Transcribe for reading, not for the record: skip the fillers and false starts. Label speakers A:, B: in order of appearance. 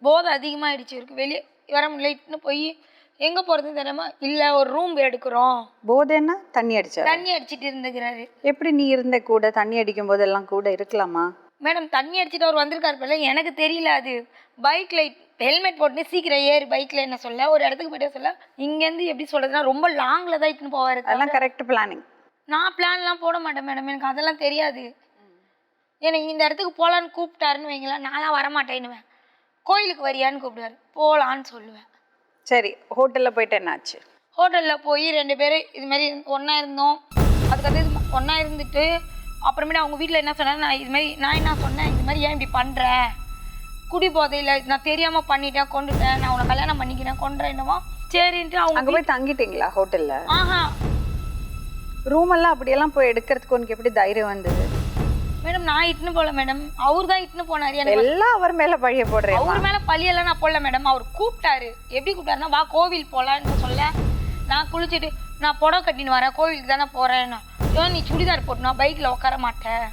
A: போதை அதிகமாகிடுச்சு இருக்கு, வெளியே வர முடியல. இட்டுன்னு போய் எங்கே போகிறதுன்னு தெரியாமல், இல்லை ஒரு ரூம் எடுக்கிறோம்.
B: போதைன்னா தண்ணி அடிச்சா?
A: தண்ணி அடிச்சிட்டு இருந்துக்கிறாரு.
B: எப்படி நீ இருந்த கூட தண்ணி அடிக்கும் போதெல்லாம் கூட இருக்கலாமா?
A: மேடம் தண்ணி அடிச்சுட்டு அவர் வந்திருக்காரு போல, எனக்கு தெரியல. அது பைக்கில் ஹெல்மெட் போட்டுன்னு சீக்கிரம் ஏறு பைக்கில் என்ன சொல்ல, ஒரு இடத்துக்கு போய்ட்டு சொல்ல, இங்கேருந்து எப்படி சொல்கிறதுனா ரொம்ப லாங்கில் தான் இட்டுன்னு போவார்.
B: அதெல்லாம் கரெக்ட் பிளானிங்.
A: நான் பிளான்லாம் போட மாட்டேன் மேடம், எனக்கு அதெல்லாம் தெரியாது. எனக்கு இந்த இடத்துக்கு போகலான்னு கூப்பிட்டாருன்னு வைங்களேன், நான்லாம் வரமாட்டேன்னுவேன். கோயிலுக்கு வரியான்னு கூப்பிடுவார், போகலான்னு சொல்லுவேன்.
B: சரி, ஹோட்டலில் போயிட்டு என்னாச்சு?
A: ஹோட்டலில் போய் 2 பேரும் இதுமாரி ஒன்றா இருந்தோம். அதுக்கடுத்து ஒன்றா இருந்துட்டு அப்புறமேட்டு அவங்க வீட்டில் என்ன சொன்னாங்க, நான் என்ன சொன்னேன், இது மாதிரி ஏன் இப்படி பண்ணுற, குடி போதையில் நான் தெரியாமல் பண்ணிட்டேன், கொண்டுட்டேன், நான் உன்னை கல்யாணம் பண்ணிக்கிறேன், கொண்டுறேன்னுவா. சரின்ட்டு அவங்க
B: அங்கே போய் தங்கிட்டீங்களா ஹோட்டலில்?
A: ஆஹா,
B: ரூமெல்லாம் அப்படியெல்லாம் போய் எடுக்கிறதுக்கு உனக்கு எப்படி தைரியம் வந்தது?
A: மேடம் நான் இட்டுன்னு போகல மேடம், அவர் தான் இட்டுன்னு போனார்.
B: எல்லாம் அவர் மேலே பழிய போடுறேன்.
A: அவர் மேலே பழியெல்லாம் நான் போடல மேடம். அவர் கூப்பிட்டாரு. எப்படி கூப்பிட்டாருன்னா, வா கோவில் போகலான்னு சொல்ல, நான் குளிச்சுட்டு நான் புடவை கட்டின்னு வரேன், கோவிலுக்கு தானே போகிறேன்னா, ஏன் நீ சுடிதார் போட்டுனா பைக்கில் உட்கார மாட்டேன்.